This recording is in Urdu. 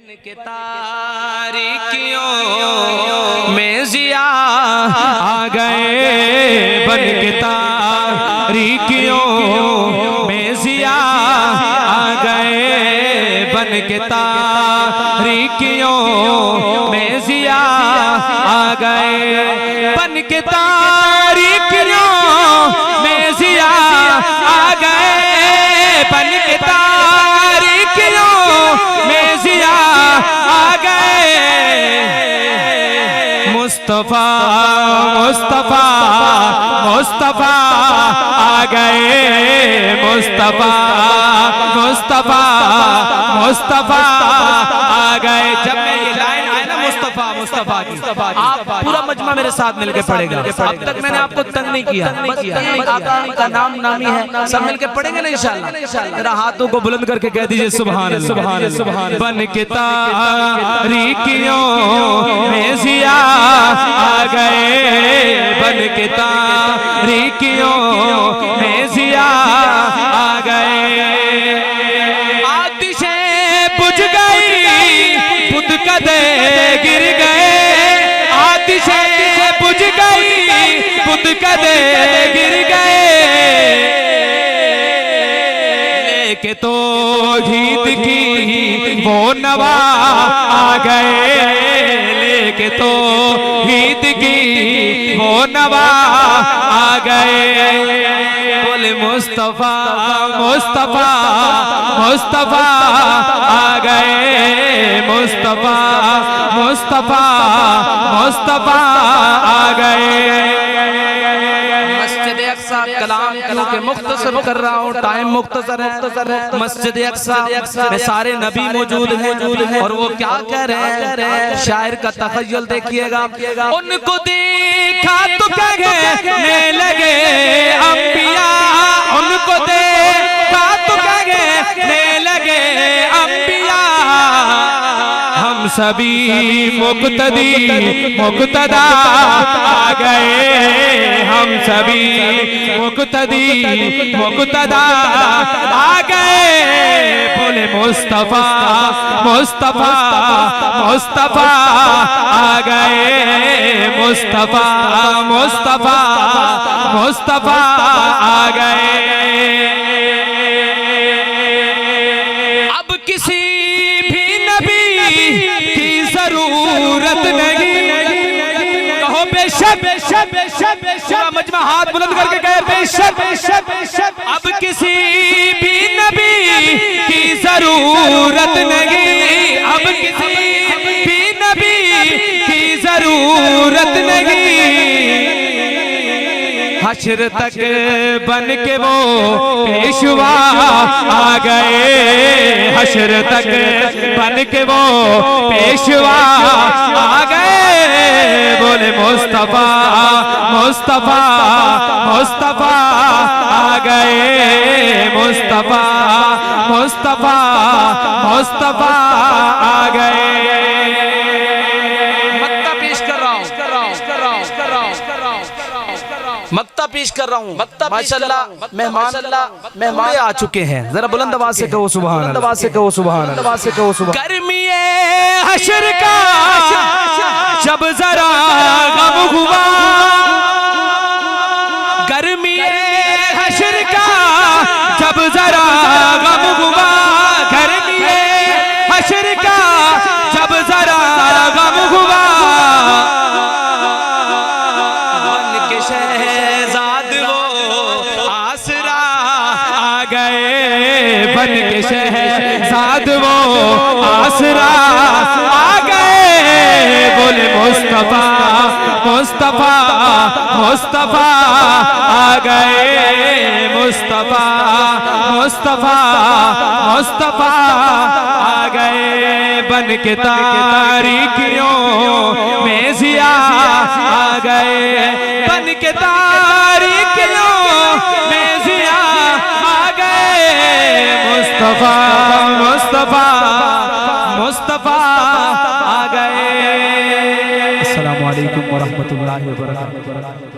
بن کے تاریکیوں میں ضیاء آ گئے، بن کے تاریکیوں میں ضیاء آ گئے، بن کے تاریکیوں میں ضیاء آ گئے، بن کے تاریکیوں میں ضیاء آ گئے، بن کے تاریکیوں میں ضیاء آ گئے۔ مصطفیٰ مصطفیٰ مصطفیٰ آ گئے، مصطفیٰ مصطفیٰ مصطفیٰ آ گئے۔ جب میں یہ لائن آئے نا مصطفیٰ مصطفیٰ کی، آپ پورا مجمع میرے ساتھ مل کے پڑھے گا۔ اب تک میں نے آپ کو تنگ نہیں کیا، بس آقا کا نام نامی ہے، سب مل کے پڑھیں گے نا انشاءاللہ۔ ذرا ہاتھوں کو بلند کر کے کہہ دیجئے سبحان اللہ سبحان اللہ۔ بن کے تاریکیوں میں ضیاء آ گئے، بن کے تاریکیوں میں ضیاء آ گئے۔ آتشیں بجھ گئی، بتکدے گر گئے، آتشیں بجھ گئی، بتکدے گر گئے، لے کے توحید کی وہ نوا آ گئے، لے کے توحید کی وہ نوا آ گئے۔ بولے مصطفیٰ مصطفیٰ مصطفیٰ آ گئے، مصطفیٰ مصطفیٰ مصطفیٰ آ گئے۔ مسجد اقصیٰ کلام کیونکہ مختصر کر رہا ہوں، ٹائم مختصر ہے۔ مسجد اقصیٰ میں سارے نبی موجود ہیں، اور وہ کیا کہہ رہے ہیں؟ شاعر کا تخیل دیکھیے گا۔ ان کو دیکھا تو کہنے لگے انبیاء، ان کو دیکھا تو کہنے لگے انبیاء، ہم سبھی مقتدی مقتدا آ گئے، ہم سبھی مقتدی مقتدا آ گئے۔ بولے مصطفیٰ مصطفیٰ مصطفیٰ آ گئے، مصطفیٰ مصطفیٰ مصطفیٰ آ گئے۔ اب کسی بھی نبی کی ضرورت نہیں، کہو بے شک بے شک بے شک بے شک، مجمع ہاتھ بلند کر کے کہے بے شک بے شک بے شک۔ اب کسی بھی نبی کی ضرورت نہیں، اب کسی بھی نبی کی ضرورت نہیں، حشر تک بن کے وہ پیشوا آ گئے، حشر تک بن کے وہ پیشوا آ گئے۔ بولے مصطفیٰ مصطفیٰ مصطفیٰ آ گئے، مصطفیٰ مصطفیٰ مصطفیٰ آ گئے۔ مکتب پیش کر رہا ہوں، مکتب پیش کر رہا ہوں۔ ماشاءاللہ مہمان آ چکے ہیں، ذرا بلند آواز سے کہو سبحان اللہ، آواز سے کہو سبحان اللہ، آواز سے کہو سبحان اللہ۔ گرمی حشر کا جب ذرا غم ہوا، گرمی حشر کا جب ذرا غم ہوا، گرمی حشر کا جب ذرا غم ہوا، بن کے شہزاد وہ آسرا آ گئے، بن کے شہزاد وہ آسرا آ گئے۔ بولے مصطفیٰ مصطفیٰ مصطفیٰ آ گئے، مصطفیٰ مصطفیٰ مصطفیٰ آ گئے۔ بن کے تاریکیوں میں ضیاء آ گئے، بن کے تاریکیوں میں ضیاء آ گئے۔ مصطفیٰ مصطفیٰ مصطفیٰ آ گئے۔ السلام علیکم ورحمۃ اللہ وبرکاتہ۔